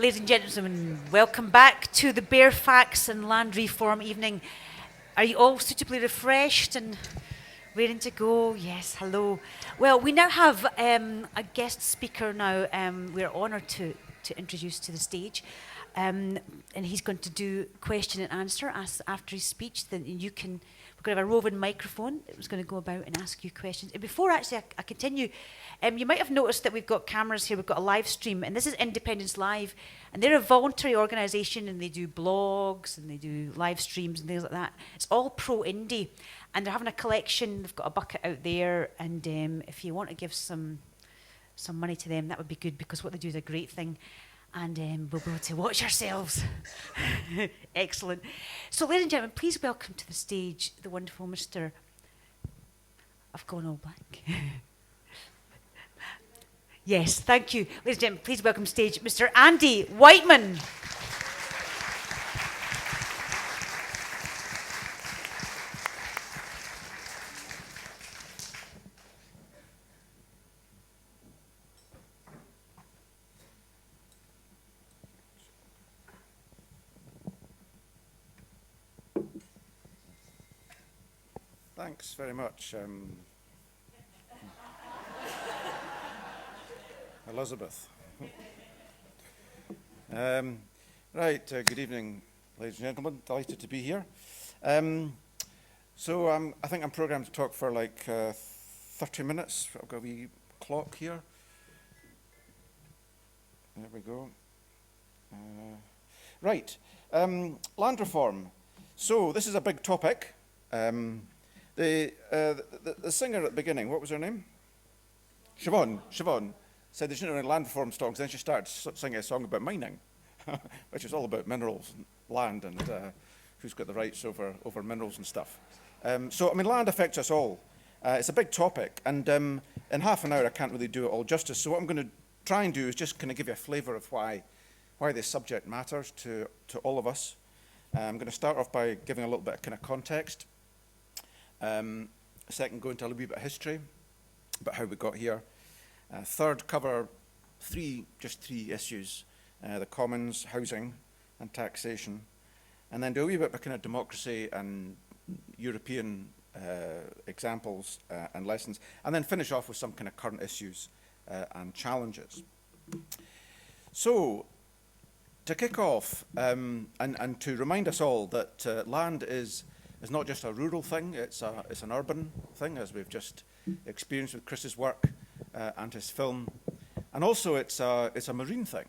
Ladies and gentlemen, welcome back to the Bare Facts and Land Reform evening. Are you all suitably refreshed and raring to go? Yes, hello. Well, we now have a guest speaker now. We're honoured to introduce to the stage. And he's going to do question and answer after his speech. Then you can, we're going to have a roving microphone. It was going to go about and ask you questions. And before actually I continue, you might have noticed that we've got cameras here. We've got a live stream, and this is Independence Live, and they're a voluntary organisation, and they do blogs and they do live streams and things like that. It's all pro-indie, and they're having a collection. They've got a bucket out there, and if you want to give some money to them, that would be good, because what they do is a great thing. And we'll be able to watch ourselves. Excellent. So, ladies and gentlemen, please welcome to the stage the wonderful Mr. I've gone all blank. Yes, thank you. Ladies and gentlemen, please welcome stage Mr. Andy Wightman. Thanks very much, Elizabeth. Good evening, ladies and gentlemen. Delighted to be here. I think I'm programmed to talk for like 30 minutes. I've got a wee clock here. There we go. Land reform. So this is a big topic. The singer at the beginning, what was her name? Siobhan said there shouldn't be land reform songs. Then she started singing a song about mining, which is all about minerals and land and who's got the rights over minerals and stuff. Land affects us all. It's a big topic, and in half an hour I can't really do it all justice. So what I'm going to try and do is just kind of give you a flavour of why this subject matters to all of us. I'm going to start off by giving a little bit of kind of context. Second, go into a little bit of history about how we got here. Third, cover three issues, the commons, housing, and taxation. And then do a wee bit of kind of democracy and European examples and lessons. And then finish off with some kind of current issues and challenges. So, to kick off, and to remind us all that land is not just a rural thing, it's an urban thing, as we've just experienced with Chris's work and his film. And also it's a marine thing.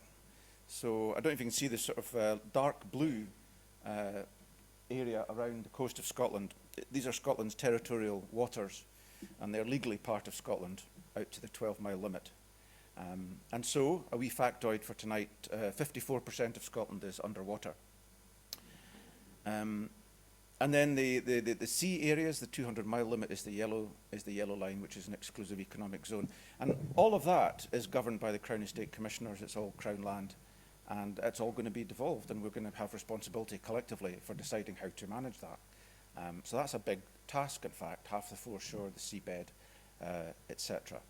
So I don't know if you can see this sort of dark blue area around the coast of Scotland. These are Scotland's territorial waters, and they're legally part of Scotland out to the 12-mile limit. And so, a wee factoid for tonight, 54% of Scotland is underwater. And then the sea areas, the 200-mile limit is the yellow line, which is an exclusive economic zone. And all of that is governed by the Crown Estate Commissioners. It's all Crown land, and it's all going to be devolved, and we're going to have responsibility collectively for deciding how to manage that. So that's a big task, in fact, half the foreshore, the seabed, etc.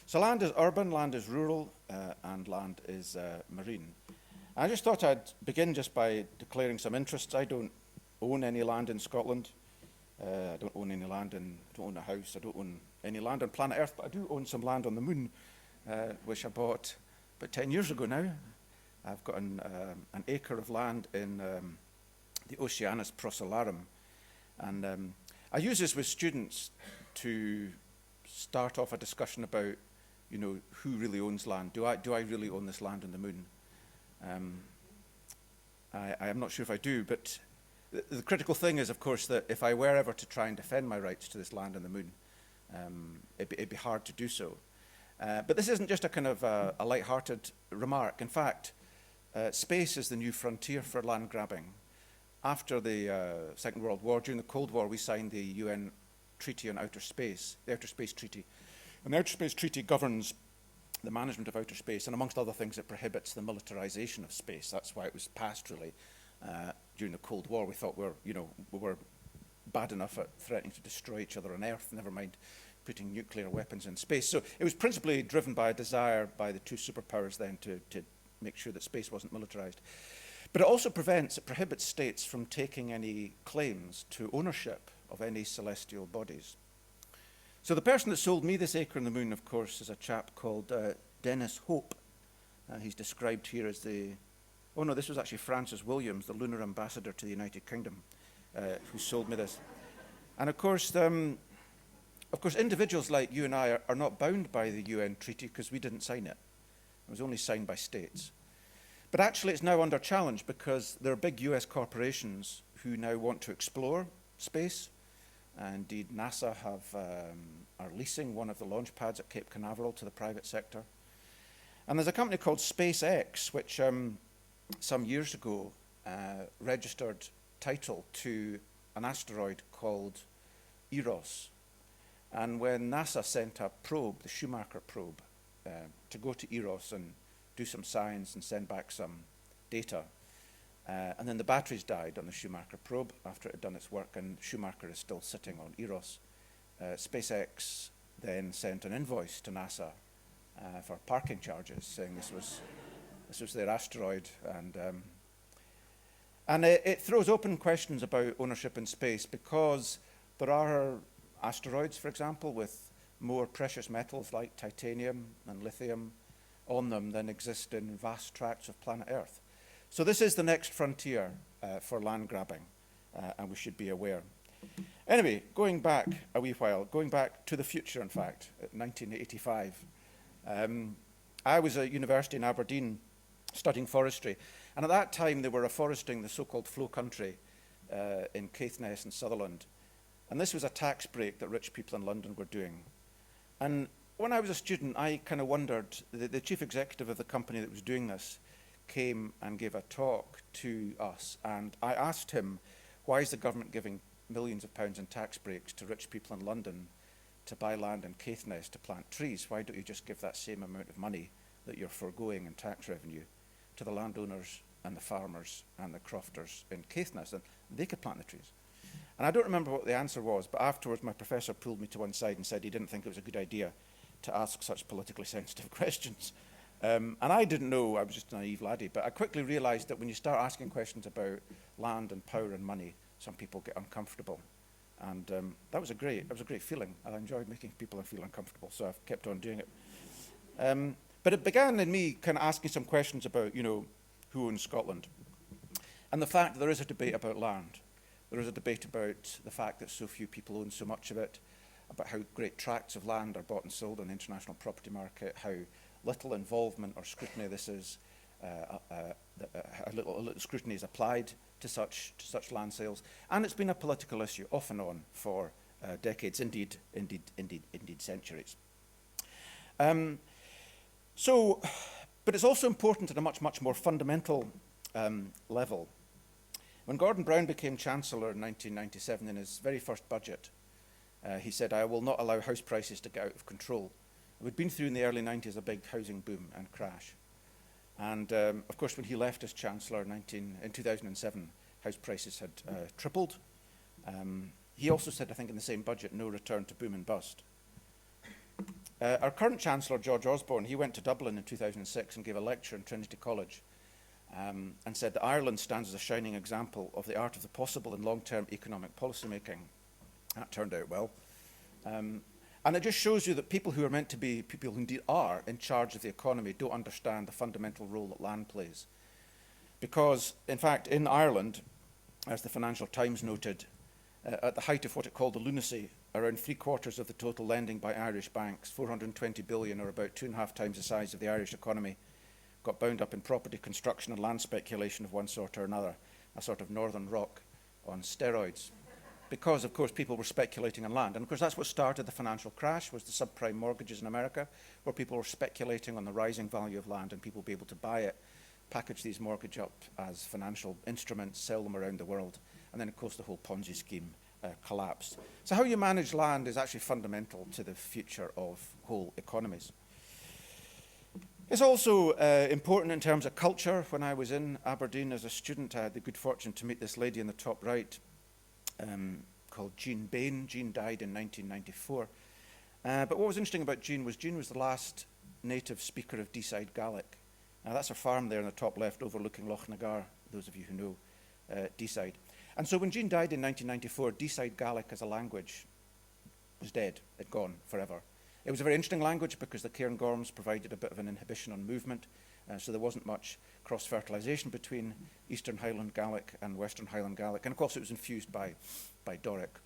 So land is urban, land is rural, and land is marine. I just thought I'd begin just by declaring some interests. I don't own any land in Scotland. I don't own any land I don't own a house. I don't own any land on planet Earth, but I do own some land on the moon, which I bought about 10 years ago now. I've got an acre of land in the Oceanus Procellarum, and I use this with students to start off a discussion about, who really owns land. Do I really own this land on the moon? I am not sure if I do, but the critical thing is, of course, that if I were ever to try and defend my rights to this land on the moon, it'd be hard to do so. But this isn't just a kind of a light-hearted remark. In fact, space is the new frontier for land grabbing. After the Second World War, during the Cold War, we signed the UN Treaty on Outer Space, the Outer Space Treaty. And the Outer Space Treaty governs the management of outer space, and amongst other things, it prohibits the militarization of space. That's why it was passed, really. During the Cold War, we thought we were bad enough at threatening to destroy each other on Earth, never mind putting nuclear weapons in space. So it was principally driven by a desire by the two superpowers then to make sure that space wasn't militarized. But it also prohibits states from taking any claims to ownership of any celestial bodies. So the person that sold me this acre in the moon, of course, is a chap called Dennis Hope. He's described here as oh no, this was actually Francis Williams, the lunar ambassador to the United Kingdom, who sold me this. And of course, individuals like you and I are not bound by the UN treaty because we didn't sign it. It was only signed by states. But actually, it's now under challenge because there are big US corporations who now want to explore space. Indeed, NASA are leasing one of the launch pads at Cape Canaveral to the private sector. And there's a company called SpaceX, which some years ago registered title to an asteroid called Eros. And when NASA sent a probe, the Schumacher probe, to go to Eros and do some science and send back some data, and then the batteries died on the Schumacher probe after it had done its work, and Schumacher is still sitting on Eros. SpaceX then sent an invoice to NASA for parking charges, saying this was their asteroid, and it throws open questions about ownership in space because there are asteroids, for example, with more precious metals like titanium and lithium on them than exist in vast tracts of planet Earth. So this is the next frontier for land grabbing, and we should be aware. Anyway, going back a wee while, going back to the future, in fact, at 1985, I was at university in Aberdeen studying forestry, and at that time they were afforesting the so-called flow country in Caithness and Sutherland. And this was a tax break that rich people in London were doing. And when I was a student, I kind of wondered, the chief executive of the company that was doing this came and gave a talk to us, and I asked him, why is the government giving millions of pounds in tax breaks to rich people in London to buy land in Caithness to plant trees? Why don't you just give that same amount of money that you're foregoing in tax revenue to the landowners and the farmers and the crofters in Caithness, and they could plant the trees? And I don't remember what the answer was, but afterwards my professor pulled me to one side and said he didn't think it was a good idea to ask such politically sensitive questions. And I didn't know, I was just a naive laddie, but I quickly realized that when you start asking questions about land and power and money, some people get uncomfortable. And that was a great feeling. I enjoyed making people feel uncomfortable, so I've kept on doing it. But it began in me kind of asking some questions about, who owns Scotland? And the fact that there is a debate about land. There is a debate about the fact that so few people own so much of it, about how great tracts of land are bought and sold on the international property market, how little involvement or scrutiny this is, a little scrutiny is applied to such land sales. And it's been a political issue off and on for decades, indeed centuries. But it's also important at a much more fundamental level. When Gordon Brown became Chancellor in 1997, in his very first budget, he said, I will not allow house prices to get out of control. We'd been through in the early 90s a big housing boom and crash. And of course, when he left as Chancellor in 2007, house prices had tripled. He also said, I think in the same budget, no return to boom and bust. Our current Chancellor, George Osborne, he went to Dublin in 2006 and gave a lecture in Trinity College and said that Ireland stands as a shining example of the art of the possible in long-term economic policy making. That turned out well. And it just shows you that people who are meant to be, people who indeed are in charge of the economy, don't understand the fundamental role that land plays. Because, in fact, in Ireland, as the Financial Times noted, at the height of what it called the lunacy, around 3/4 of the total lending by Irish banks, 420 billion, or about 2.5 times the size of the Irish economy, got bound up in property construction and land speculation of one sort or another, a sort of Northern Rock on steroids. Because, of course, people were speculating on land. And, of course, that's what started the financial crash, was the subprime mortgages in America, where people were speculating on the rising value of land and people would be able to buy it, package these mortgages up as financial instruments, sell them around the world. And then, of course, the whole Ponzi scheme collapsed. So how you manage land is actually fundamental to the future of whole economies. It's also important in terms of culture. When I was in Aberdeen as a student, I had the good fortune to meet this lady in the top right, called Jean Bain. Jean died in 1994. But what was interesting about Jean was the last native speaker of Deeside Gaelic Now that's a farm there in the top left overlooking Loch Nagar, those of you who know Deeside. And so when Jean died in 1994, Deeside Gaelic as a language was dead, had gone forever. It was a very interesting language because the Cairngorms provided a bit of an inhibition on movement, so there wasn't much cross-fertilisation between Eastern Highland Gaelic and Western Highland Gaelic, and of course it was infused by Doric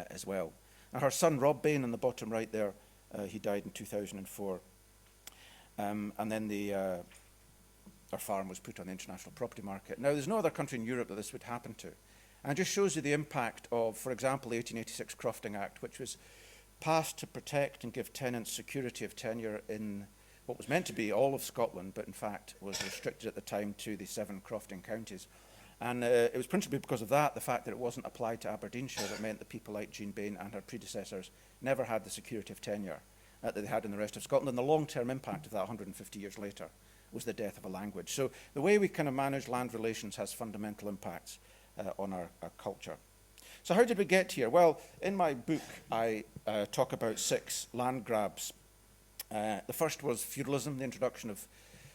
as well. Now her son Rob Bain in the bottom right there, he died in 2004, and then our farm was put on the international property market. Now there's no other country in Europe that this would happen to, and it just shows you the impact of, for example, the 1886 Crofting Act, which was passed to protect and give tenants security of tenure in what was meant to be all of Scotland, but in fact was restricted at the time to the 7 Crofting counties. And it was principally because of that, the fact that it wasn't applied to Aberdeenshire, that meant that people like Jean Bain and her predecessors never had the security of tenure that they had in the rest of Scotland. And the long-term impact of that 150 years later was the death of a language. So the way we kind of manage land relations has fundamental impacts on our culture. So how did we get here? Well, in my book, I talk about 6 land grabs. The first was feudalism, the introduction of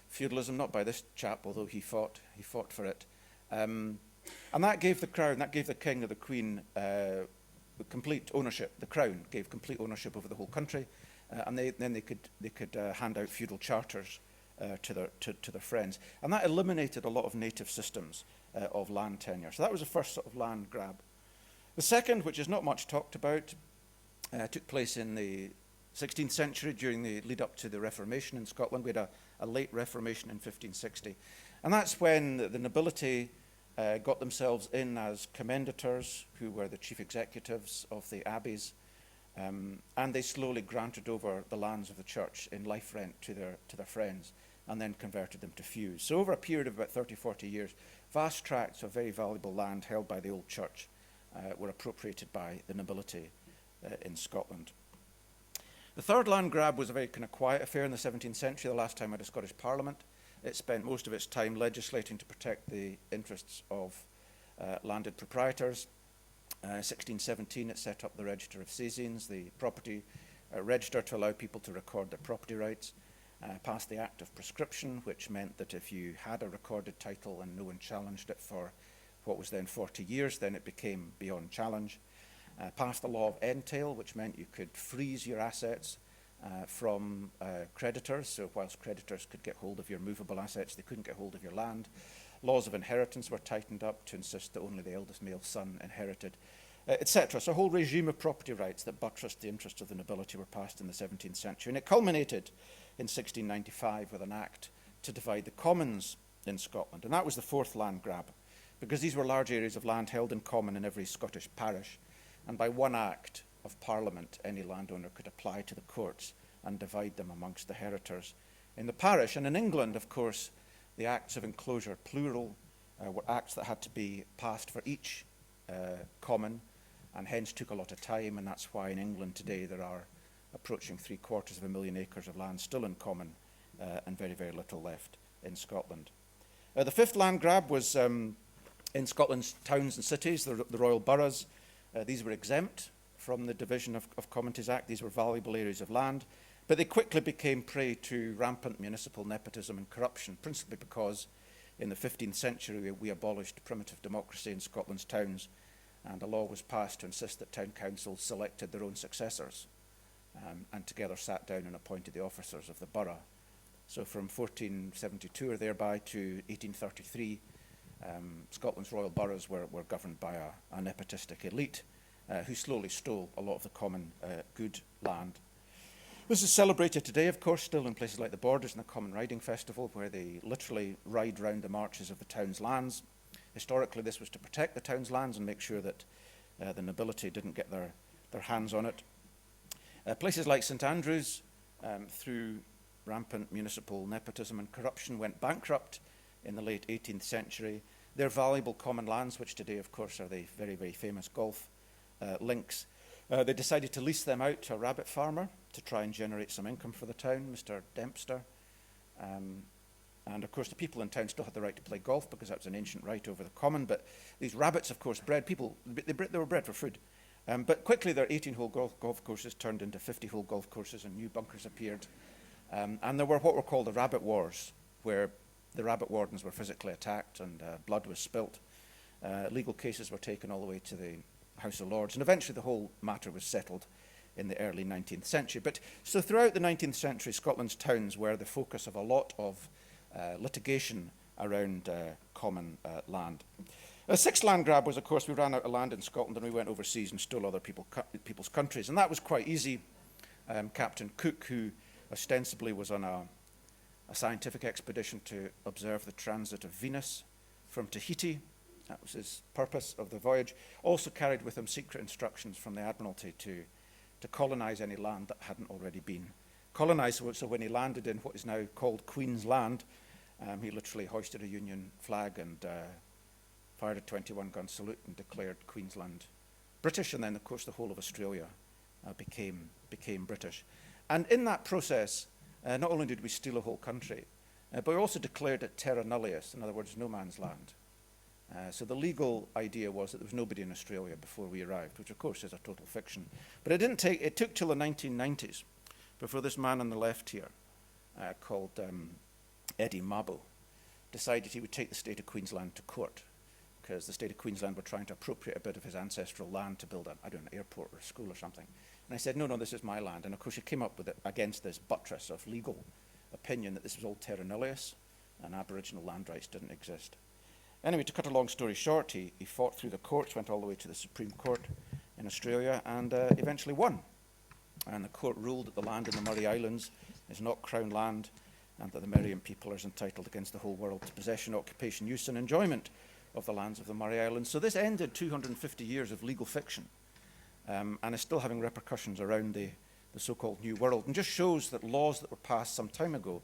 feudalism, not by this chap, although he fought for it. And that gave the crown, that gave the king or the queen complete ownership. The crown gave complete ownership over the whole country, and then they could hand out feudal charters to their friends. And that eliminated a lot of native systems of land tenure. So that was the first sort of land grab. The second, which is not much talked about, took place in the 16th century during the lead up to the Reformation in Scotland. We had a late Reformation in 1560. And that's when the nobility got themselves in as commendators, who were the chief executives of the abbeys, and they slowly granted over the lands of the church in life rent to their friends, and then converted them to feus. So over a period of about 30, 40 years, vast tracts of very valuable land held by the old church were appropriated by the nobility in Scotland. The third land grab was a very kind of quiet affair in the 17th century, the last time I had a Scottish Parliament. It spent most of its time legislating to protect the interests of landed proprietors. 1617, it set up the Register of Seisin, the property register to allow people to record their property rights. Passed the Act of Prescription, which meant that if you had a recorded title and no one challenged it for what was then 40 years, then it became beyond challenge. Passed the law of entail, which meant you could freeze your assets from creditors. So whilst creditors could get hold of your movable assets, they couldn't get hold of your land. Laws of inheritance were tightened up to insist that only the eldest male son inherited, etc. So a whole regime of property rights that buttressed the interests of the nobility were passed in the 17th century. And it culminated in 1695 with an act to divide the commons in Scotland. And that was the fourth land grab, because these were large areas of land held in common in every Scottish parish. And by one act of Parliament, any landowner could apply to the courts and divide them amongst the heritors in the parish. And in England, of course, the acts of enclosure, plural, were acts that had to be passed for each common, and hence took a lot of time. And that's why in England today there are approaching 750,000 acres of land still in common, and very, very little left in Scotland. The fifth land grab was in Scotland's towns and cities, the royal boroughs. These were exempt from the Division of Commonties Act. These were valuable areas of land, but they quickly became prey to rampant municipal nepotism and corruption, principally because in the 15th century we abolished primitive democracy in Scotland's towns, and a law was passed to insist that town councils selected their own successors and together sat down and appointed the officers of the borough. So from 1472 or thereby to 1833, Scotland's royal boroughs were governed by a nepotistic elite who slowly stole a lot of the common good land. This is celebrated today, of course, still in places like the Borders and the Common Riding Festival, where they literally ride round the marches of the town's lands. Historically, this was to protect the town's lands and make sure that the nobility didn't get their hands on it. Places like St Andrews, through rampant municipal nepotism and corruption, went bankrupt in the late 18th century. Their valuable common lands, which today, of course, are the very, very famous golf links, they decided to lease them out to a rabbit farmer to try and generate some income for the town, Mr. Dempster. And of course, the people in town still had the right to play golf because that was an ancient right over the common. But these rabbits, of course, bred people, they were bred for food. But quickly, their 18-hole golf courses turned into 50-hole golf courses, and new bunkers appeared. And there were what were called the rabbit wars, where the rabbit wardens were physically attacked and blood was spilt. Legal cases were taken all the way to the House of Lords, and eventually the whole matter was settled in the early 19th century. But so throughout the 19th century, Scotland's towns were the focus of a lot of litigation around common land. A sixth land grab was, of course, we ran out of land in Scotland and we went overseas and stole other people's countries. And that was quite easy. Captain Cook, who ostensibly was on a scientific expedition to observe the transit of Venus from Tahiti, that was his purpose of the voyage, also carried with him secret instructions from the Admiralty to colonise any land that hadn't already been colonised. So when he landed in what is now called Queen's Land, he literally hoisted a Union flag and fired a 21-gun salute and declared Queensland British, and then, of course, the whole of Australia became British. And in that process, not only did we steal a whole country, but we also declared it terra nullius, in other words, no man's land. So the legal idea was that there was nobody in Australia before we arrived, which of course is a total fiction. But it took till the 1990s before this man on the left here, called Eddie Mabo, decided he would take the state of Queensland to court, because the state of Queensland were trying to appropriate a bit of his ancestral land to build an airport or a school or something. And I said, no, this is my land. And of course he came up with it against this buttress of legal opinion that this was all terra nullius and Aboriginal land rights didn't exist. Anyway, to cut a long story short, he fought through the courts, went all the way to the Supreme Court in Australia, and eventually won. And the court ruled that the land in the Murray Islands is not Crown land, and that the Merian people are entitled against the whole world to possession, occupation, use, and enjoyment of the lands of the Murray Islands. So this ended 250 years of legal fiction, and is still having repercussions around the so-called New World, and just shows that laws that were passed some time ago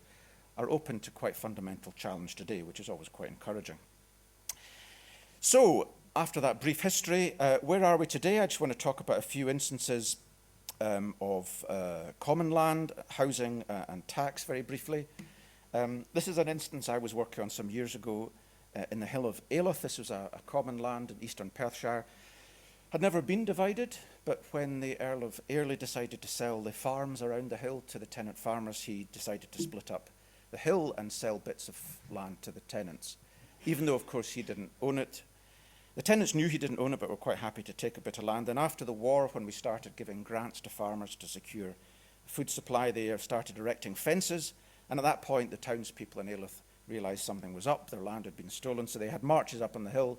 are open to quite fundamental challenge today, which is always quite encouraging. So, after that brief history, where are we today? I just want to talk about a few instances of common land, housing, and tax very briefly. This is an instance I was working on some years ago in the Hill of Ailith. This was a common land in eastern Perthshire. Had never been divided, but when the Earl of Airlie decided to sell the farms around the hill to the tenant farmers, he decided to split up the hill and sell bits of land to the tenants, even though, of course, he didn't own it. The tenants knew he didn't own it, but were quite happy to take a bit of land. And after the war, when we started giving grants to farmers to secure food supply, they started erecting fences. And at that point, the townspeople in Ailith realised something was up. Their land had been stolen, so they had marches up on the hill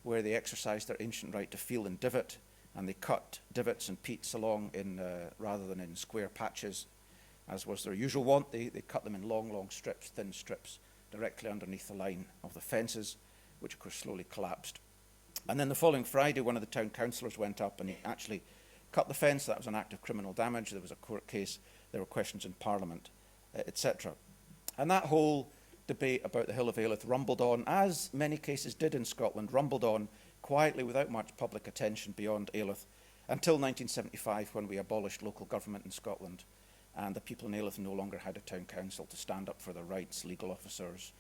where they exercised their ancient right to feel and divot, and they cut divots and peats along rather than in square patches, as was their usual wont. They cut them in long strips, thin strips, directly underneath the line of the fences, which of course slowly collapsed. And then the following Friday, one of the town councillors went up and he actually cut the fence. That was an act of criminal damage. There was a court case. There were questions in Parliament, etc. And that whole debate about the Hill of Ailith rumbled on, as many cases did in Scotland, rumbled on quietly without much public attention beyond Ailith until 1975, when we abolished local government in Scotland and the people in Ailith no longer had a town council to stand up for their rights, legal officers,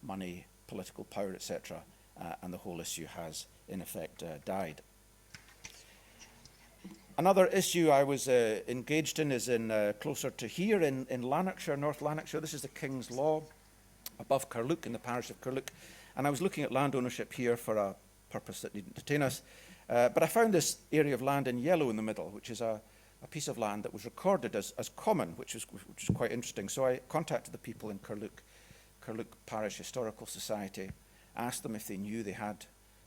money, political power, etc. And the whole issue has, in effect, died. Another issue I was engaged in is closer to here in Lanarkshire, North Lanarkshire. This is the King's Law above Carluke, in the parish of Carluke. And I was looking at land ownership here for a purpose that needn't detain us. But I found this area of land in yellow in the middle, which is a piece of land that was recorded as common, which is quite interesting. So I contacted the people in Carluke Parish Historical Society, asked them if they knew they had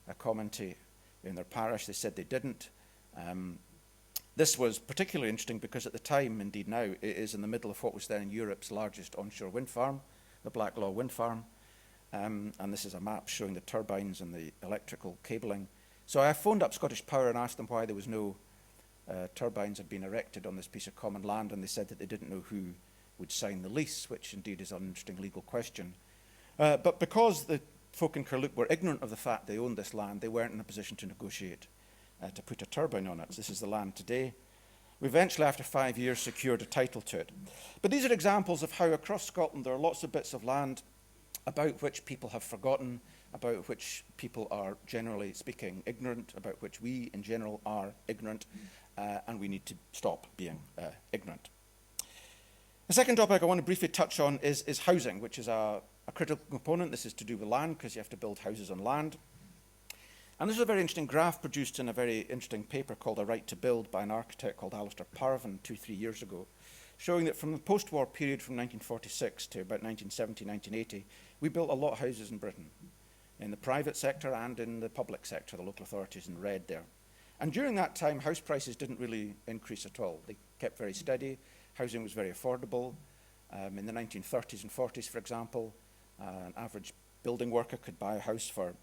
a commonty in their parish. They said they didn't. This was particularly interesting because at the time, indeed now, it is in the middle of what was then Europe's largest onshore wind farm, the Blacklaw wind farm. And this is a map showing the turbines and the electrical cabling. So I phoned up Scottish Power and asked them why there was no turbines had been erected on this piece of common land, and they said that they didn't know who would sign the lease, which indeed is an interesting legal question. But because the folk in Carluke were ignorant of the fact they owned this land, they weren't in a position to negotiate to put a turbine on it. So this is the land today. We eventually, after 5 years, secured a title to it. But these are examples of how across Scotland there are lots of bits of land about which people have forgotten, about which people are generally speaking ignorant, about which we in general are ignorant, and we need to stop being ignorant. The second topic I want to briefly touch on is housing, which is a critical component. This is to do with land, because you have to build houses on land. And this is a very interesting graph produced in a very interesting paper called A Right to Build by an architect called Alistair Parvin 2-3 years ago, showing that from the post-war period from 1946 to about 1970, 1980, we built a lot of houses in Britain, in the private sector and in the public sector, the local authorities in red there. And during that time, house prices didn't really increase at all. They kept very steady. Housing was very affordable. In the 1930s and 40s, for example, an average building worker could buy a house for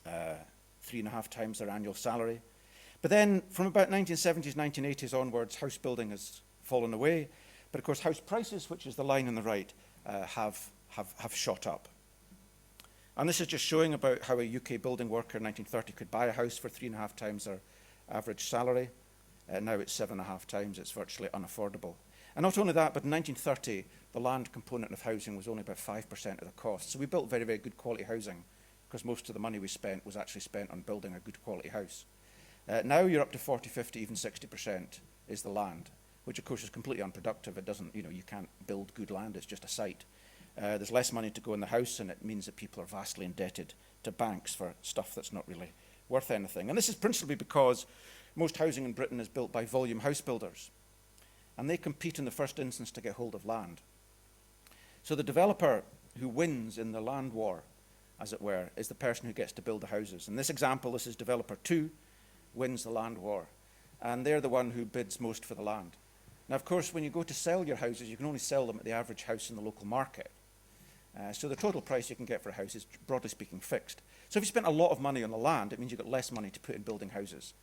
3.5 times their annual salary. But then from about 1970s, 1980s onwards, house building has fallen away. But of course, house prices, which is the line on the right, have shot up. And this is just showing about how a UK building worker in 1930 could buy a house for 3.5 times their average salary. Now it's 7.5 times. It's virtually unaffordable. And not only that, but in 1930, the land component of housing was only about 5% of the cost. So we built very, very good quality housing, because most of the money we spent was actually spent on building a good quality house. Now you're up to 40, 50, even 60% is the land, which of course is completely unproductive. It doesn't, you can't build good land. It's just a site. There's less money to go in the house, and it means that people are vastly indebted to banks for stuff that's not really worth anything. And this is principally because most housing in Britain is built by volume house builders, and they compete in the first instance to get hold of land. So the developer who wins in the land war, as it were, is the person who gets to build the houses. In this example, this is developer 2 wins the land war, and they're the one who bids most for the land. Now, of course, when you go to sell your houses, you can only sell them at the average house in the local market. So the total price you can get for a house is, broadly speaking, fixed. So if you spent a lot of money on the land, it means you've got less money to put in building houses.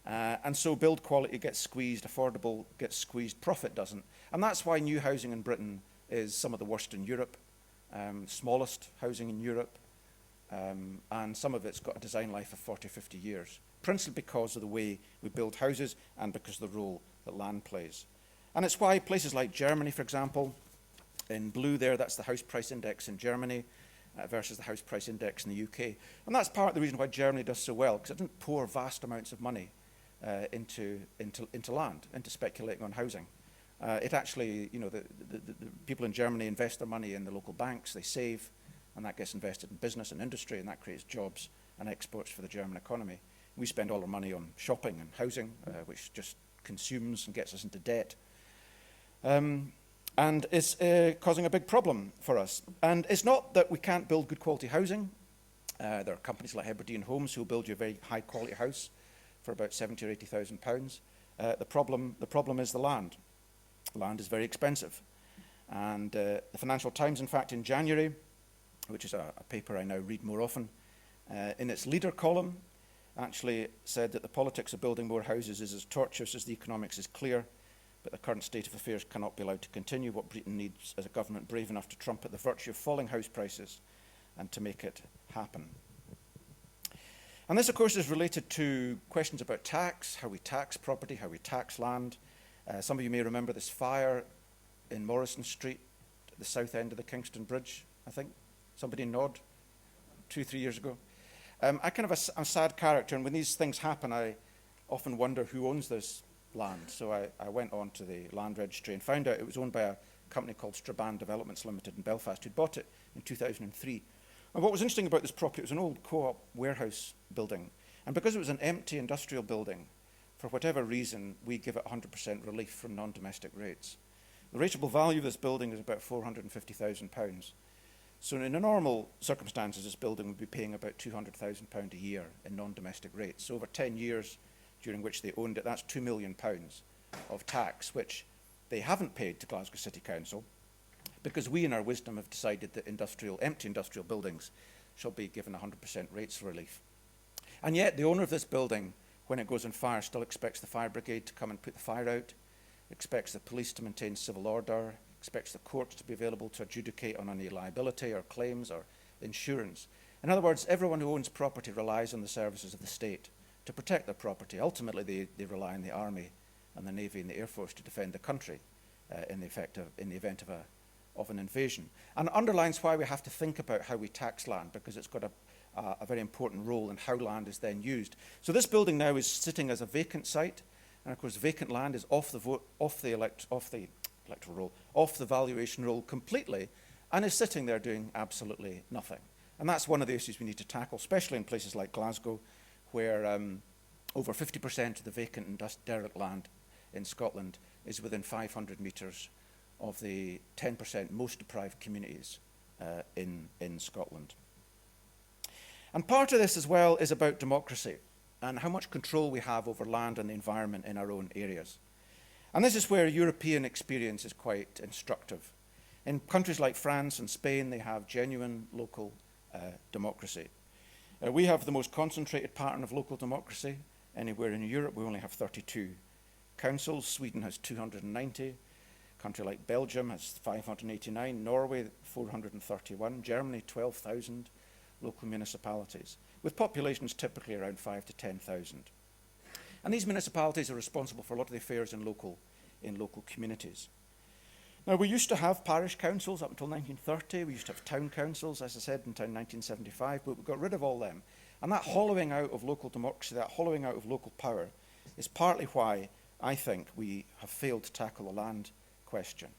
And so build quality gets squeezed, affordable gets squeezed, profit doesn't. And that's why new housing in Britain is some of the worst in Europe, smallest housing in Europe, and some of it's got a design life of 40, 50 years, principally because of the way we build houses and because of the role that land plays. And it's why places like Germany, for example, in blue there, that's the house price index in Germany versus the house price index in the UK. And that's part of the reason why Germany does so well, because it doesn't pour vast amounts of money into land, into speculating on housing. It actually, the people in Germany invest their money in the local banks, they save, and that gets invested in business and industry, and that creates jobs and exports for the German economy. We spend all our money on shopping and housing, which just consumes and gets us into debt. And it's causing a big problem for us. And it's not that we can't build good quality housing. There are companies like Hebridean Homes who will build you a very high quality house for about 70 or 80,000 pounds. The problem is the land. Land is very expensive. And the Financial Times, in fact, in January, which is a paper I now read more often, in its leader column, actually said that the politics of building more houses is as tortuous as the economics is clear, but the current state of affairs cannot be allowed to continue. What Britain needs is a government brave enough to trumpet the virtue of falling house prices and to make it happen. And this, of course, is related to questions about tax, how we tax property, how we tax land. Some of you may remember this fire in Morrison Street, at the south end of the Kingston Bridge, I think. Somebody nod, 2-3 years ago. I'm kind of a sad character, and when these things happen, I often wonder who owns this land. So I went on to the land registry and found out it was owned by a company called Strabane Developments Limited in Belfast, who'd bought it in 2003. And what was interesting about this property, it was an old co-op warehouse building. And because it was an empty industrial building, for whatever reason, we give it 100% relief from non-domestic rates. The rateable value of this building is about £450,000. So in normal circumstances, this building would be paying about £200,000 a year in non-domestic rates. So over 10 years during which they owned it, that's £2 million of tax, which they haven't paid to Glasgow City Council, because we in our wisdom have decided that empty industrial buildings shall be given 100% rates relief. And yet the owner of this building, when it goes on fire, still expects the fire brigade to come and put the fire out, expects the police to maintain civil order, expects the courts to be available to adjudicate on any liability or claims or insurance. In other words, everyone who owns property relies on the services of the state to protect their property. Ultimately, they rely on the army and the navy and the air force to defend the country in the event of an invasion. And it underlines why we have to think about how we tax land, because it's got a very important role in how land is then used. So this building now is sitting as a vacant site, and of course vacant land is off the electoral roll, off the valuation roll completely and is sitting there doing absolutely nothing. And that's one of the issues we need to tackle, especially in places like Glasgow, where over 50% of the vacant and derelict land in Scotland is within 500 metres of the 10% most deprived communities in Scotland. And part of this as well is about democracy and how much control we have over land and the environment in our own areas. And this is where European experience is quite instructive. In countries like France and Spain, they have genuine local democracy. We have the most concentrated pattern of local democracy anywhere in Europe. We only have 32 councils. Sweden has 290. A country like Belgium has 589. Norway, 431. Germany, 12,000 local municipalities, with populations typically around 5 to 10,000. And these municipalities are responsible for a lot of the affairs in local communities. Now, we used to have parish councils up until 1930. We used to have town councils, as I said, until 1975, but we got rid of all them. And that hollowing out of local democracy, that hollowing out of local power, is partly why I think we have failed to tackle the land question.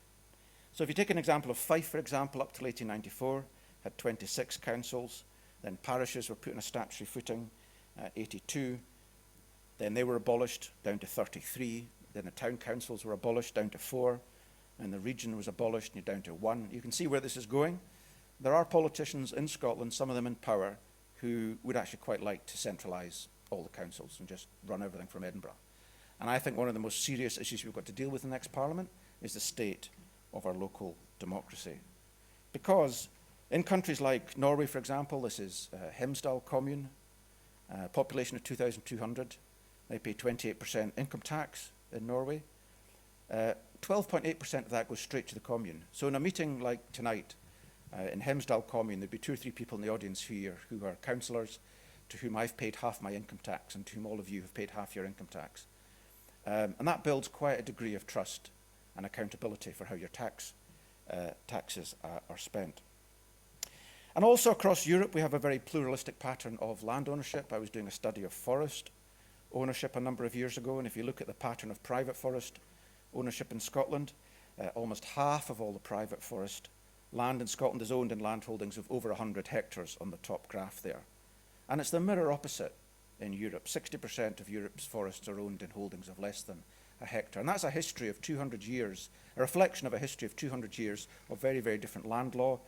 So if you take an example of Fife, for example, up till 1894, had 26 councils. Then parishes were put on a statutory footing, 82. Then they were abolished, down to 33. Then the town councils were abolished, down to 4. And the region was abolished, and you're down to 1. You can see where this is going. There are politicians in Scotland, some of them in power, who would actually quite like to centralise all the councils and just run everything from Edinburgh. And I think one of the most serious issues we've got to deal with in the next Parliament is the state of our local democracy. Because in countries like Norway, for example, this is Hemsedal commune, population of 2,200. They pay 28% income tax in Norway. 12.8% of that goes straight to the commune. So in a meeting like tonight in Hemsedal commune, there'd be 2 or 3 people in the audience here who are councillors, to whom I've paid half my income tax and to whom all of you have paid half your income tax. And that builds quite a degree of trust and accountability for how your taxes are spent. And also across Europe, we have a very pluralistic pattern of land ownership. I was doing a study of forest ownership a number of years ago, and if you look at the pattern of private forest ownership in Scotland, almost half of all the private forest land in Scotland is owned in land holdings of over 100 hectares on the top graph there. And it's the mirror opposite in Europe. 60% of Europe's forests are owned in holdings of less than a hectare. And that's a history of 200 years, a reflection of a history of 200 years of very, very different land law.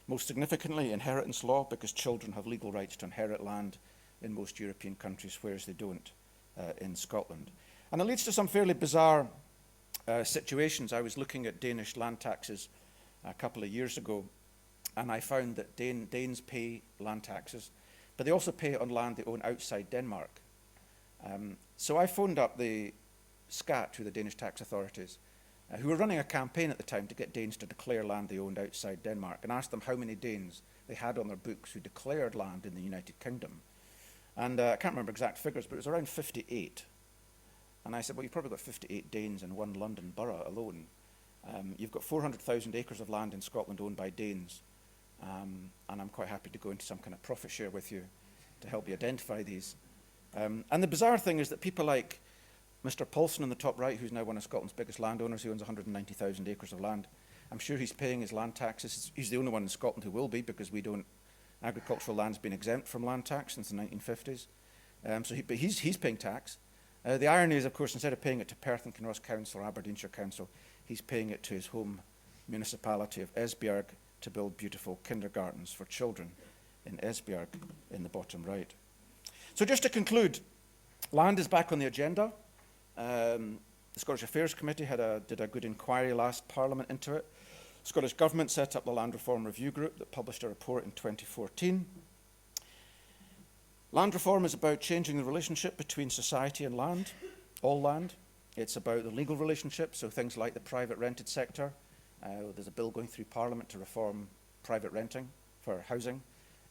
Most significantly, inheritance law, because children have legal rights to inherit land in most European countries, whereas they don't in Scotland. And it leads to some fairly bizarre situations. I was looking at Danish land taxes a couple of years ago, and I found that Danes pay land taxes, but they also pay it on land they own outside Denmark. So I phoned up the SCAT, who are the Danish tax authorities, who were running a campaign at the time to get Danes to declare land they owned outside Denmark, and asked them how many Danes they had on their books who declared land in the United Kingdom. And I can't remember exact figures, but it was around 58. And I said, well, you've probably got 58 Danes in one London borough alone. You've got 400,000 acres of land in Scotland owned by Danes, and I'm quite happy to go into some kind of profit share with you to help you identify these. And the bizarre thing is that people like Mr. Paulson on the top right, who's now one of Scotland's biggest landowners, he owns 190,000 acres of land. I'm sure he's paying his land taxes. He's the only one in Scotland who will be, because agricultural land's been exempt from land tax since the 1950s. But he's paying tax. The irony is, of course, instead of paying it to Perth and Kinross Council or Aberdeenshire Council, he's paying it to his home municipality of Esbjerg to build beautiful kindergartens for children in Esbjerg in the bottom right. So just to conclude, land is back on the agenda. The Scottish Affairs Committee did a good inquiry last Parliament into it. The Scottish Government set up the Land Reform Review Group that published a report in 2014. Land reform is about changing the relationship between society and land, all land. It's about the legal relationship, so things like the private rented sector. There's a bill going through Parliament to reform private renting for housing.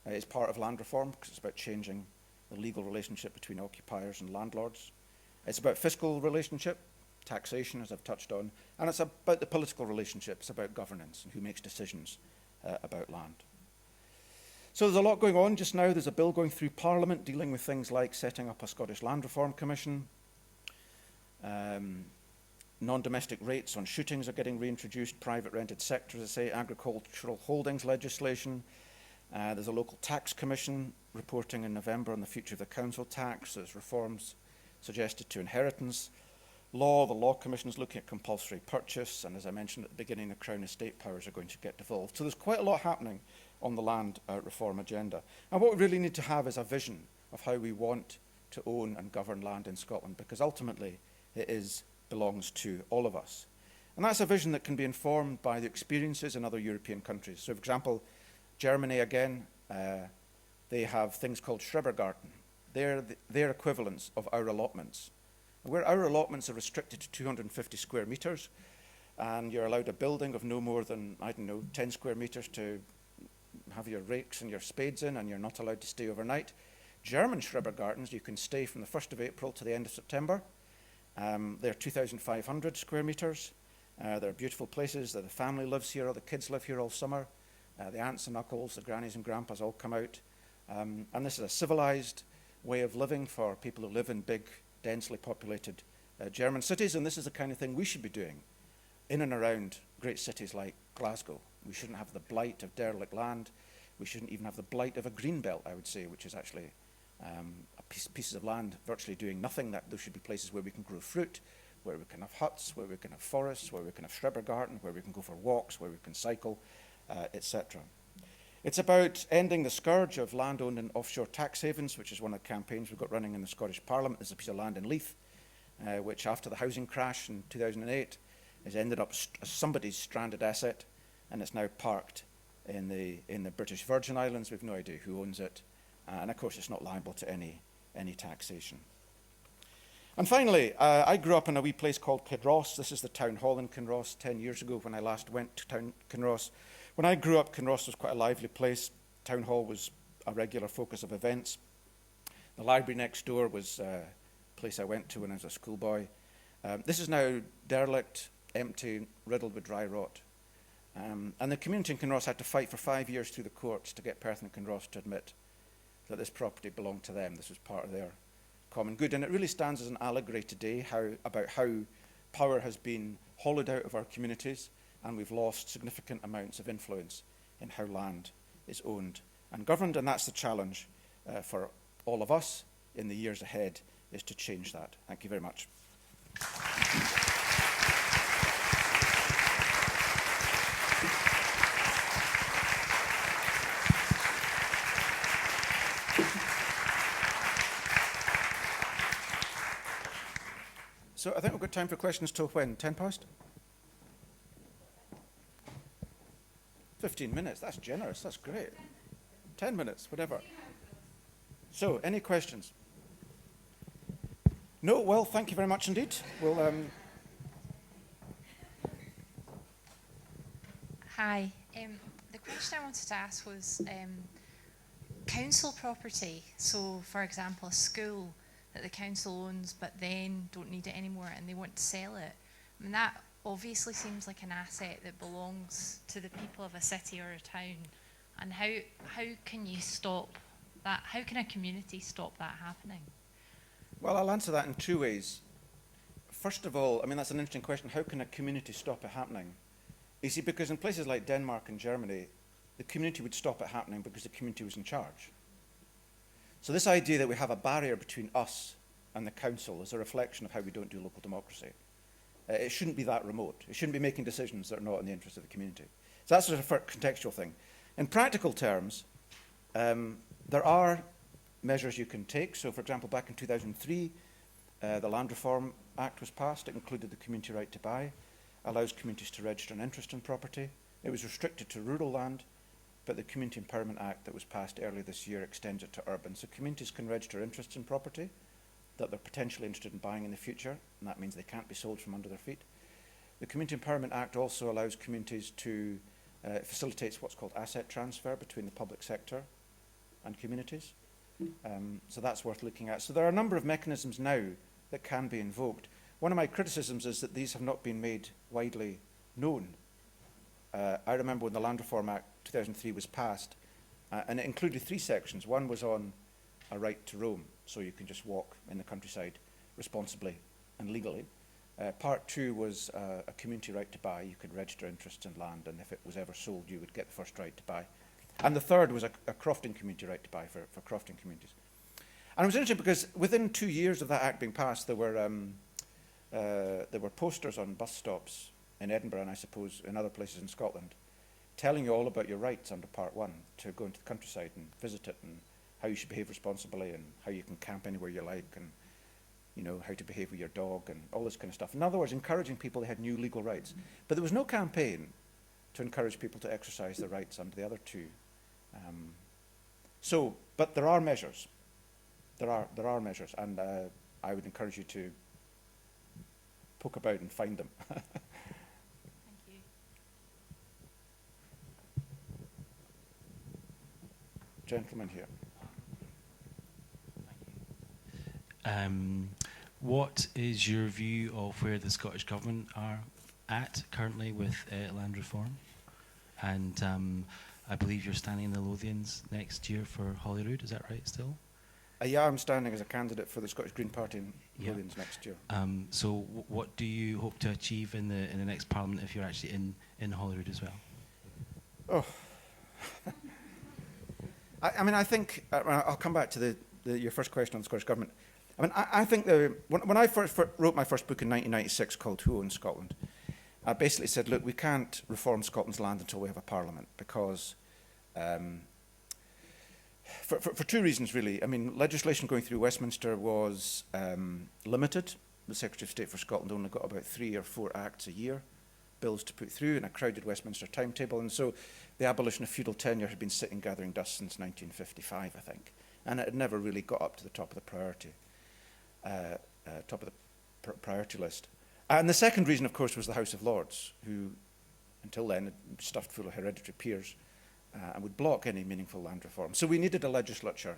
It's part of land reform because it's about changing the legal relationship between occupiers and landlords. It's about fiscal relationship, taxation, as I've touched on, and it's about the political relationship. It's about governance and who makes decisions about land. So there's a lot going on just now. There's a bill going through Parliament dealing with things like setting up a Scottish Land Reform Commission. Non-domestic rates on shootings are getting reintroduced, private rented sector, as I say, agricultural holdings legislation. There's a local tax commission reporting in November on the future of the council tax. There's reforms suggested to inheritance law. The Law Commission is looking at compulsory purchase, and as I mentioned at the beginning, the Crown estate powers are going to get devolved. So there's quite a lot happening on the land reform agenda. And what we really need to have is a vision of how we want to own and govern land in Scotland, because ultimately it belongs to all of us. And that's a vision that can be informed by the experiences in other European countries. So, for example, Germany, again, they have things called Schrebergarten. They're their equivalents of our allotments. Where our allotments are restricted to 250 square metres, and you're allowed a building of no more than, 10 square metres to have your rakes and your spades in, and you're not allowed to stay overnight. German Schrebergartens, you can stay from the 1st of April to the end of September. They're 2,500 square metres. They're beautiful places. The family lives here, all the kids live here all summer. The aunts and uncles, the grannies and grandpas all come out. And this is a civilised way of living for people who live in big, densely populated German cities, and this is the kind of thing we should be doing in and around great cities like Glasgow. We shouldn't have the blight of derelict land. We shouldn't even have the blight of a green belt, I would say, which is actually pieces of land virtually doing nothing. That there should be places where we can grow fruit, where we can have huts, where we can have forests, where we can have Schrebergarten, where we can go for walks, where we can cycle, etc. It's about ending the scourge of land owned in offshore tax havens, which is one of the campaigns we've got running in the Scottish Parliament. There's a piece of land in Leith, which after the housing crash in 2008 has ended up as somebody's stranded asset, and it's now parked in the British Virgin Islands. We've no idea who owns it, and of course it's not liable to any taxation. And finally, I grew up in a wee place called Kinross. This is the town hall in Kinross 10 years ago when I last went to Kinross. When I grew up, Kinross was quite a lively place. Town hall was a regular focus of events. The library next door was a place I went to when I was a schoolboy. This is now derelict, empty, riddled with dry rot. And the community in Kinross had to fight for 5 years through the courts to get Perth and Kinross to admit that this property belonged to them. This was part of their common good. And it really stands as an allegory today about how power has been hollowed out of our communities, and we've lost significant amounts of influence in how land is owned and governed. And that's the challenge for all of us in the years ahead, is to change that. Thank you very much. So I think we've got time for questions till when? 10 past? 15 minutes, that's generous, that's great. 10 minutes, whatever. So, any questions? No? Well, thank you very much indeed. We'll, Hi. The question I wanted to ask was council property. So, for example, a school that the council owns but then don't need it anymore and they want to sell it. I mean, that obviously seems like an asset that belongs to the people of a city or a town. And how can you stop that? How can a community stop that happening? well, I'll answer that in two ways. First of all, I mean, that's an interesting question. How can a community stop it happening? You see, because in places like Denmark and Germany, the community would stop it happening because the community was in charge. So this idea that we have a barrier between us and the council is a reflection of how we don't do local democracy. It shouldn't be that remote. It shouldn't be making decisions that are not in the interest of the community. So that's sort of a contextual thing. In practical terms, there are measures you can take. So, for example, back in 2003, the Land Reform Act was passed. It included the community right to buy, allows communities to register an interest in property. It was restricted to rural land, but the Community Empowerment Act that was passed earlier this year extends it to urban. So communities can register interests in property that they're potentially interested in buying in the future, and that means they can't be sold from under their feet. The Community Empowerment Act also allows communities to facilitates what's called asset transfer between the public sector and communities. So that's worth looking at. So there are a number of mechanisms now that can be invoked. One of my criticisms is that these have not been made widely known. I remember when the Land Reform Act 2003 was passed, and it included 3 sections. One was on a right to roam, so you can just walk in the countryside responsibly and legally. Part 2 was a community right to buy. You could register interests in land, and if it was ever sold, you would get the first right to buy. And the third was a crofting community right to buy for crofting communities. And it was interesting because within 2 years of that act being passed, there were posters on bus stops in Edinburgh, and I suppose in other places in Scotland, telling you all about your rights under Part 1, to go into the countryside and visit it, and how you should behave responsibly, and how you can camp anywhere you like, and you know, how to behave with your dog, and all this kind of stuff. In other words, encouraging people they had new legal rights. But there was no campaign to encourage people to exercise their rights under the other two. But there are measures. There are measures, and I would encourage you to poke about and find them. Thank you. Gentleman here. What is your view of where the Scottish Government are at currently with land reform? And I believe you're standing in the Lothians next year for Holyrood, is that right still? Yeah, I'm standing as a candidate for the Scottish Green Party in Yeah. Lothians next year. So what do you hope to achieve in the next Parliament if you're actually in Holyrood as well? Oh. I mean, I think, I'll come back to your first question on the Scottish Government. I mean, I think when I first wrote my first book in 1996 called Who Owns Scotland, I basically said, look, we can't reform Scotland's land until we have a parliament, because for two reasons, really. I mean, legislation going through Westminster was limited. The Secretary of State for Scotland only got about 3 or 4 acts a year, bills to put through, in a crowded Westminster timetable. And so the abolition of feudal tenure had been sitting gathering dust since 1955, I think. And it had never really got up to the top of the priority list. And the second reason, of course, was the House of Lords, who, until then, had stuffed full of hereditary peers and would block any meaningful land reform. So we needed a legislature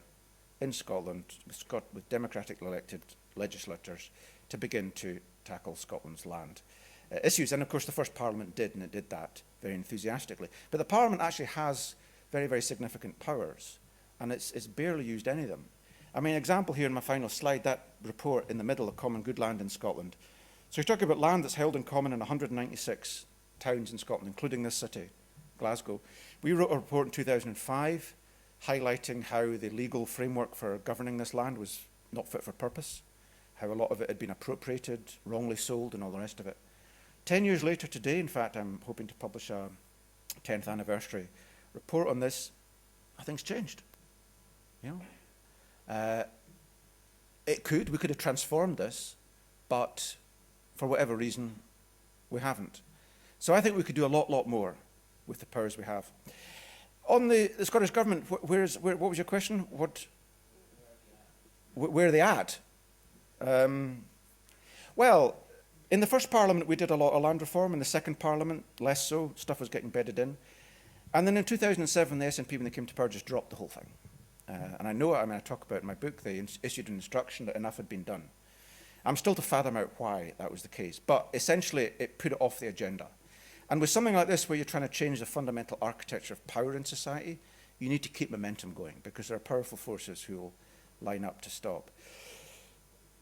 in Scotland, with democratically elected legislators, to begin to tackle Scotland's land issues. And of course, the first Parliament did, and it did that very enthusiastically. But the Parliament actually has very, very significant powers, and it's barely used any of them. I mean, example here in my final slide, that report in the middle of Common Good Land in Scotland. So you're talking about land that's held in common in 196 towns in Scotland, including this city, Glasgow. We wrote a report in 2005 highlighting how the legal framework for governing this land was not fit for purpose, how a lot of it had been appropriated, wrongly sold, and all the rest of it. 10 years later today, in fact, I'm hoping to publish a 10th anniversary report on this. Nothing's changed. You know, we could have transformed this, but for whatever reason, we haven't. So I think we could do a lot more with the powers we have. On the Scottish Government, what was your question? Where are they at? Well, in the first Parliament, we did a lot of land reform. In the second Parliament, less so. Stuff was getting bedded in. And then in 2007, the SNP, when they came to power, just dropped the whole thing. And I talk about it in my book, they issued an instruction that enough had been done. I'm still to fathom out why that was the case. But essentially, it put it off the agenda. And with something like this, where you're trying to change the fundamental architecture of power in society, you need to keep momentum going, because there are powerful forces who will line up to stop.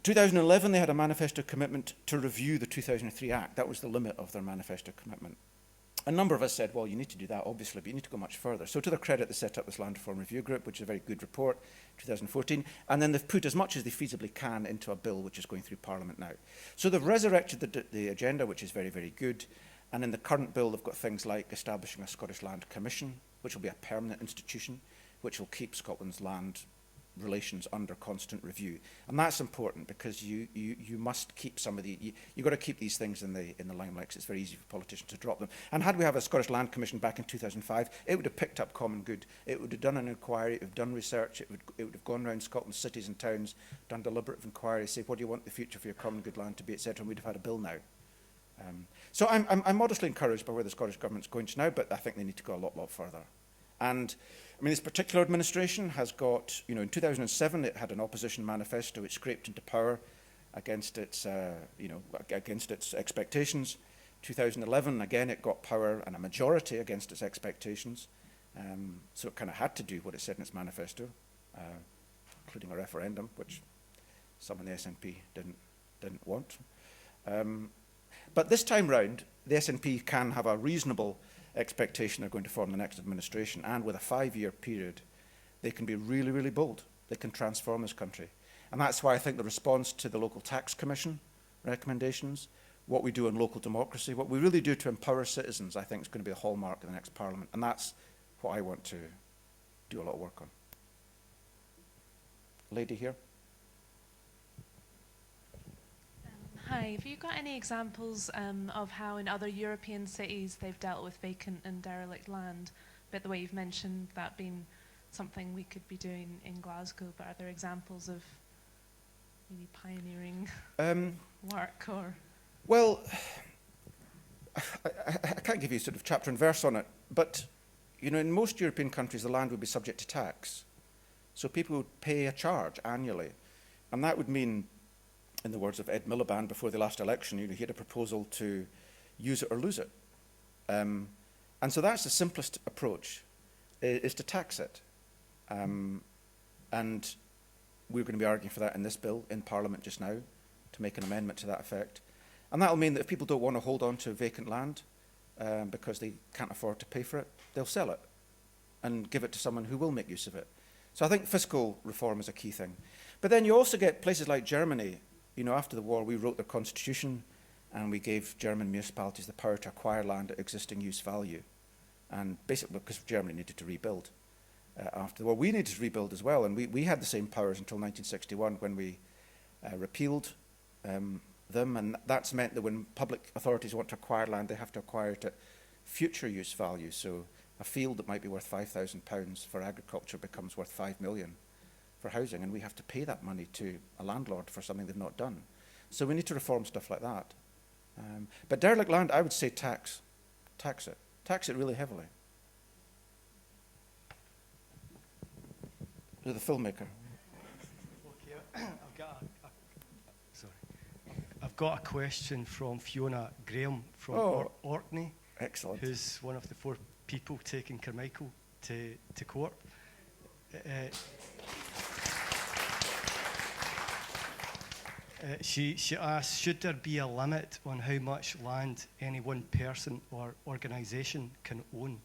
2011, they had a manifesto commitment to review the 2003 Act. That was the limit of their manifesto commitment. A number of us said, well, you need to do that, obviously, but you need to go much further. So to their credit, they set up this Land Reform Review Group, which is a very good report, 2014, and then they've put as much as they feasibly can into a bill which is going through Parliament now. So they've resurrected the agenda, which is very, very good, and in the current bill, they've got things like establishing a Scottish Land Commission, which will be a permanent institution, which will keep Scotland's land relations under constant review. And that's important, because you must keep some of you've got to keep these things in the limelight, because it's very easy for politicians to drop them. And had we have a Scottish Land Commission back in 2005, it would have picked up common good. It would have done an inquiry, it would have done research, it would have gone around Scotland's cities and towns, done deliberative inquiry, say, what do you want the future for your common good land to be, etc., and we'd have had a bill now. So I'm modestly encouraged by where the Scottish Government's going to now, but I think they need to go a lot further. And I mean, this particular administration has got, in 2007, it had an opposition manifesto which scraped into power against its, against its expectations. 2011, again, it got power and a majority against its expectations. So it kind of had to do what it said in its manifesto, including a referendum, which some in the SNP didn't want. But this time round, the SNP can have a reasonable expectation they're going to form the next administration, and with a 5-year period, they can be really, really bold. They can transform this country. And that's why I think the response to the Local Tax Commission recommendations, what we do on local democracy, what we really do to empower citizens, I think is going to be a hallmark of the next Parliament. And that's what I want to do a lot of work on. Lady here. Hi, have you got any examples of how in other European cities they've dealt with vacant and derelict land? But the way you've mentioned that being something we could be doing in Glasgow, but are there examples of maybe pioneering work or? Well, I can't give you sort of chapter and verse on it, but you know, in most European countries, the land would be subject to tax. So people would pay a charge annually. And that would mean, in the words of Ed Miliband before the last election, you know, he had a proposal to use it or lose it. And so that's the simplest approach, is to tax it. And we're going to be arguing for that in this bill in Parliament just now, to make an amendment to that effect. And that'll mean that if people don't want to hold on to vacant land because they can't afford to pay for it, they'll sell it and give it to someone who will make use of it. So I think fiscal reform is a key thing. But then you also get places like Germany. You know, after the war, we wrote their constitution and we gave German municipalities the power to acquire land at existing use value. And basically because Germany needed to rebuild after the war. We needed to rebuild as well, and we had the same powers until 1961 when we repealed them, and that's meant that when public authorities want to acquire land, they have to acquire it at future use value. So a field that might be worth £5,000 for agriculture becomes worth £5 million for housing, and we have to pay that money to a landlord for something they've not done. So we need to reform stuff like that. But derelict land, I would say tax it really heavily. To the filmmaker. Okay, I've got a question from Fiona Graham from Orkney. Excellent. Who's one of the 4 people taking Carmichael to court. She asks, should there be a limit on how much land any one person or organisation can own?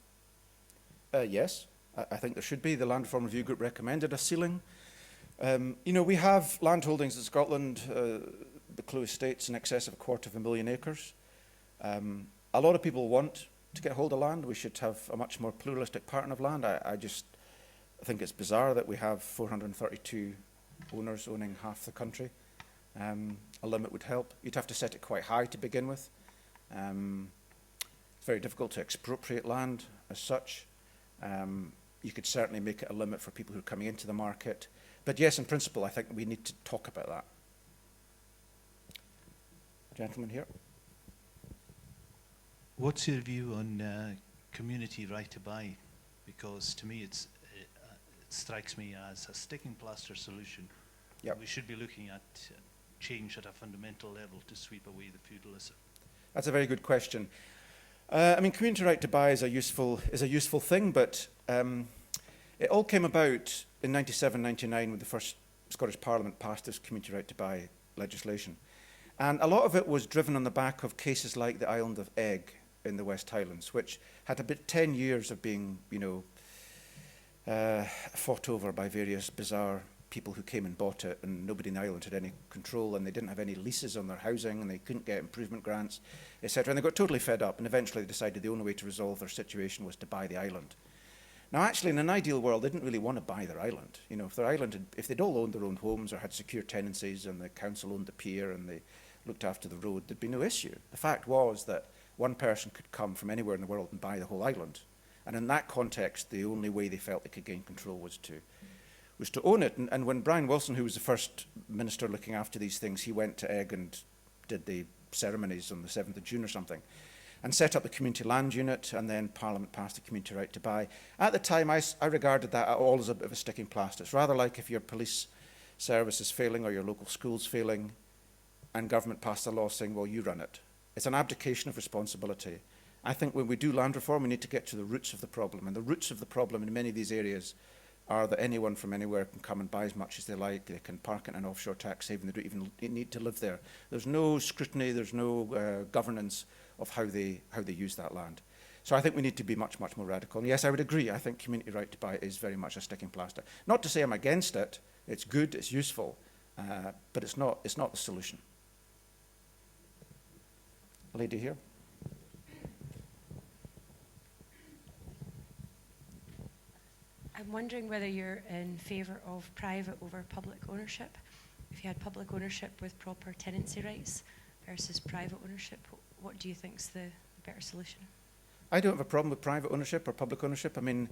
Yes, I think there should be. The Land Reform Review Group recommended a ceiling. You know, we have land holdings in Scotland, the Clew Estates, in excess of 250,000 acres. A lot of people want to get hold of land. We should have a much more pluralistic pattern of land. I think it's bizarre that we have 432 owners owning half the country. A limit would help. You'd have to set it quite high to begin with. It's very difficult to expropriate land as such. You could certainly make it a limit for people who are coming into the market. But yes, in principle, I think we need to talk about that. Gentleman here. What's your view on community right to buy? Because to me it strikes me as a sticking plaster solution. Yep. We should be looking at change at a fundamental level to sweep away the feudalism. That's a very good question. I mean, community right to buy is a useful thing, but it all came about in 97, 99 when the first Scottish Parliament passed this community right to buy legislation. And a lot of it was driven on the back of cases like the island of Eigg in the West Highlands, which had about 10 years of being, you know, fought over by various bizarre people who came and bought it, and nobody in the island had any control, and they didn't have any leases on their housing, and they couldn't get improvement grants, etc. And they got totally fed up, and eventually they decided the only way to resolve their situation was to buy the island. Now, actually, in an ideal world, they didn't really want to buy their island. You know, if their island if they'd all owned their own homes or had secure tenancies, and the council owned the pier, and they looked after the road, there'd be no issue. The fact was that one person could come from anywhere in the world and buy the whole island. And in that context, the only way they felt they could gain control was to own it. And when Brian Wilson, who was the first minister looking after these things, he went to Eigg and did the ceremonies on the 7th of June or something, and set up the community land unit, and then Parliament passed the community right to buy. At the time, I regarded that all as a bit of a sticking plaster. It's rather like if your police service is failing or your local school's failing, and government passed a law saying, well, you run it. It's an abdication of responsibility. I think when we do land reform, we need to get to the roots of the problem, and the roots of the problem in many of these areas are that anyone from anywhere can come and buy as much as they like. They can park in an offshore tax haven. They don't even need to live there. There's no scrutiny. There's no governance of how they use that land. So I think we need to be much, much more radical. And yes, I would agree. I think community right to buy is very much a sticking plaster. Not to say I'm against it. It's good. It's useful. But it's not the solution. A lady here. I'm wondering whether you're in favour of private over public ownership. If you had public ownership with proper tenancy rights versus private ownership, what do you think's the better solution? I don't have a problem with private ownership or public ownership. I mean,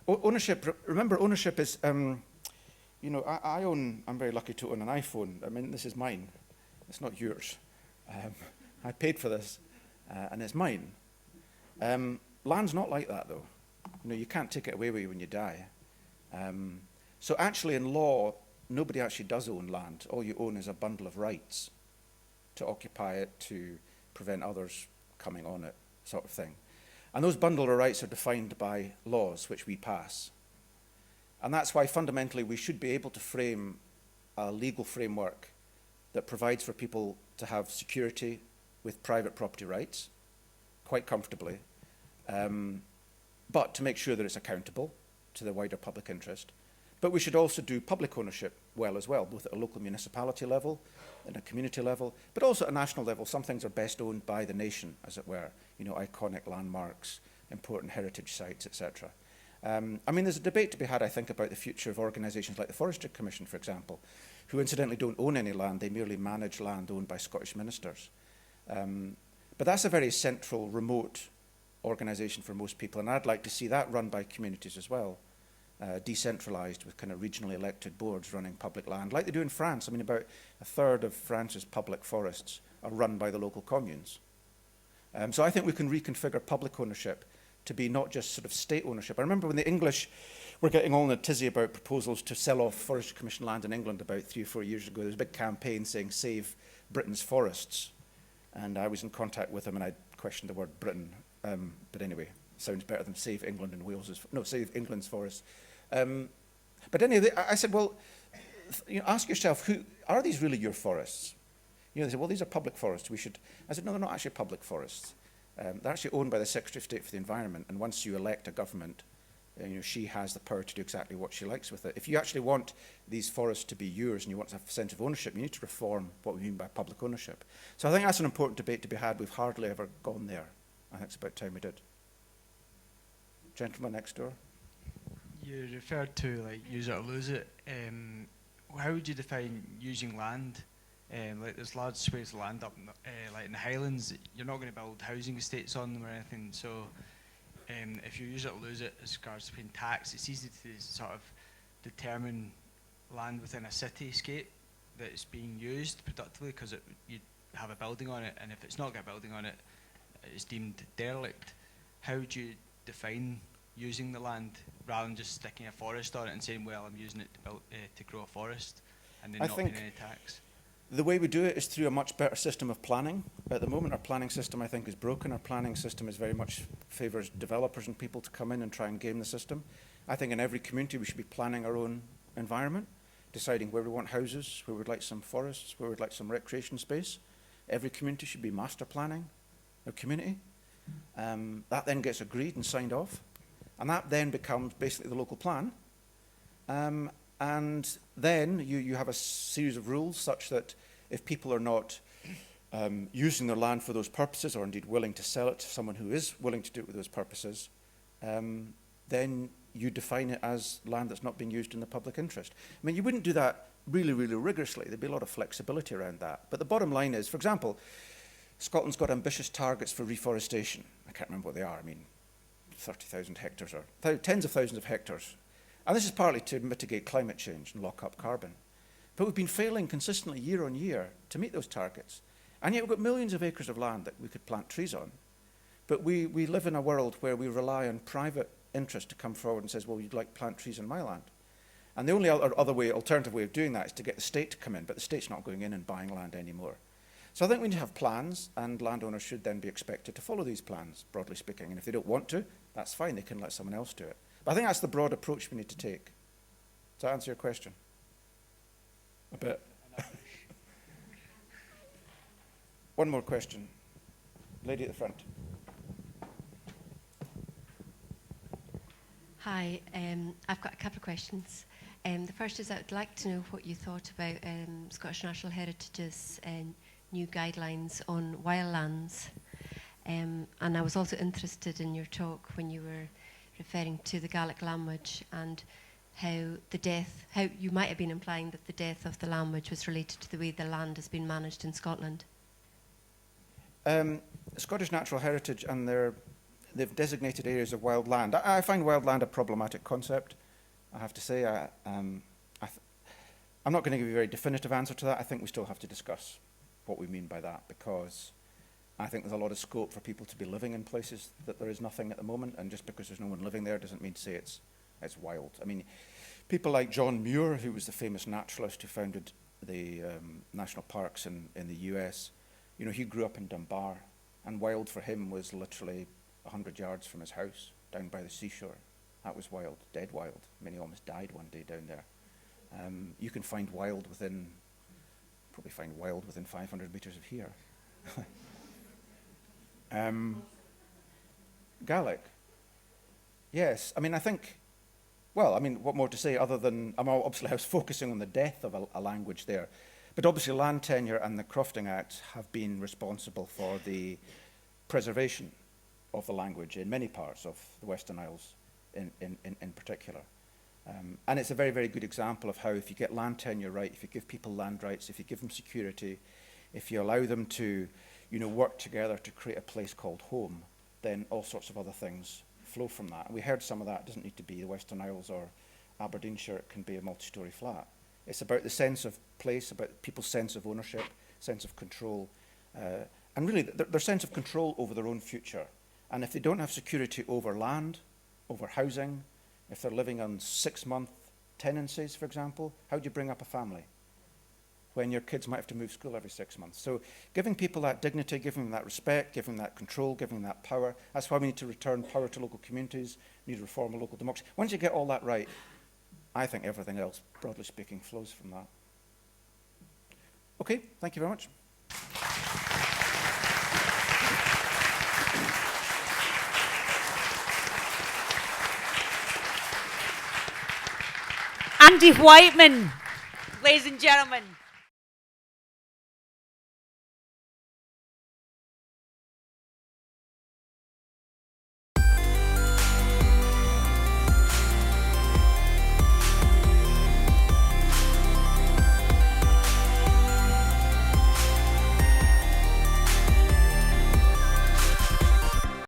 ownership, remember, ownership is, you know, I'm very lucky to own an iPhone. I mean, this is mine. It's not yours. I paid for this, and it's mine. Land's not like that, though. You know, you can't take it away with you when you die. So actually, in law, nobody actually does own land. All you own is a bundle of rights to occupy it, to prevent others coming on it, sort of thing. And those bundle of rights are defined by laws, which we pass. And that's why, fundamentally, we should be able to frame a legal framework that provides for people to have security with private property rights, quite comfortably, but to make sure that it's accountable to the wider public interest. But we should also do public ownership well as well, both at a local municipality level and a community level, but also at a national level. Some things are best owned by the nation, as it were, you know, iconic landmarks, important heritage sites, etc. I mean, there's a debate to be had, I think, about the future of organisations like the Forestry Commission, for example, who incidentally don't own any land. They merely manage land owned by Scottish ministers. But that's a very central, remote organisation for most people, and I'd like to see that run by communities as well, decentralised with kind of regionally elected boards running public land, like they do in France. I mean, about a third of France's public forests are run by the local communes. So I think we can reconfigure public ownership to be not just sort of state ownership. I remember when the English were getting all in a tizzy about proposals to sell off Forestry Commission land in England about 3 or 4 years ago. There was a big campaign saying, "Save Britain's forests." And I was in contact with them, and I questioned the word Britain. But anyway, sounds better than save England and Wales's, no, save England's forests. But anyway, I said, well, you know, ask yourself, are these really your forests? You know, they said, well, these are public forests. I said, no, they're not actually public forests. They're actually owned by the Secretary of State for the Environment, and once you elect a government, you know, she has the power to do exactly what she likes with it. If you actually want these forests to be yours and you want to have a sense of ownership, you need to reform what we mean by public ownership. So I think that's an important debate to be had. We've hardly ever gone there. I think it's about time we did. Gentleman next door. You referred to like use it or lose it. How would you define using land? Like there's large swathes of land up like in the Highlands. You're not going to build housing estates on them or anything. So if you use it or lose it as regards to paying tax, it's easy to sort of determine land within a cityscape that is being used productively because you have a building on it, and if it's not got a building on it, it's deemed derelict. How would you define using the land rather than just sticking a forest on it and saying, well, I'm using it to build to grow a forest and then not paying any tax? The way we do it is through a much better system of planning. At the moment, our planning system, I think, is broken. Our planning system is very much favours developers and people to come in and try and game the system. I think in every community we should be planning our own environment, deciding where we want houses, where we'd like some forests, where we'd like some recreation space. Every community should be master planning their community. That then gets agreed and signed off. And that then becomes basically the local plan. And then you have a series of rules such that if people are not using their land for those purposes, or indeed willing to sell it to someone who is willing to do it with those purposes, then you define it as land that's not being used in the public interest. I mean, you wouldn't do that really, really rigorously. There'd be a lot of flexibility around that. But the bottom line is, for example, Scotland's got ambitious targets for reforestation. I can't remember what they are. I mean, 30,000 hectares or tens of thousands of hectares. And this is partly to mitigate climate change and lock up carbon. But we've been failing consistently year on year to meet those targets. And yet we've got millions of acres of land that we could plant trees on. But we live in a world where we rely on private interest to come forward and says, well, you'd like to plant trees on my land. And the only alternative way of doing that is to get the state to come in, but the state's not going in and buying land anymore. So I think we need to have plans, and landowners should then be expected to follow these plans, broadly speaking. And if they don't want to, that's fine, they can let someone else do it. But I think that's the broad approach we need to take. that answer your question? A bit. One more question. Lady at the front. Hi, I've got a couple of questions. The first is I'd like to know what you thought about Scottish National Heritage's new guidelines on wildlands. And I was also interested in your talk when you were referring to the Gaelic language and how you might have been implying that the death of the language was related to the way the land has been managed in Scotland. Scottish Natural Heritage and they've designated areas of wild land. I find wild land a problematic concept, I have to say. I'm not going to give you a very definitive answer to that. I think we still have to discuss what we mean by that, because I think there's a lot of scope for people to be living in places that there is nothing at the moment, and just because there's no one living there doesn't mean to say it's wild. I mean, people like John Muir, who was the famous naturalist who founded the national parks in the US, you know, he grew up in Dunbar, and wild for him was literally 100 yards from his house, down by the seashore. That was wild, dead wild. I mean, he almost died one day down there. You can find wild within 500 metres of here. Gaelic. Yes, I mean, I think, well, I mean, what more to say other than, obviously I was focusing on the death of a language there, but obviously land tenure and the Crofting Act have been responsible for the preservation of the language in many parts of the Western Isles in particular. And it's a very, very good example of how if you get land tenure right, if you give people land rights, if you give them security, if you allow them to, you know, work together to create a place called home, then all sorts of other things flow from that. And we heard some of that. It doesn't need to be the Western Isles or Aberdeenshire. It can be a multi-storey flat. It's about the sense of place, about people's sense of ownership, sense of control, and really their sense of control over their own future. And if they don't have security over land, over housing, if they're living on 6-month tenancies, for example, how do you bring up a family when your kids might have to move school every 6 months? So giving people that dignity, giving them that respect, giving them that control, giving them that power, that's why we need to return power to local communities, we need to reform a local democracy. Once you get all that right, I think everything else, broadly speaking, flows from that. Okay, thank you very much. Andy Wightman, ladies and gentlemen.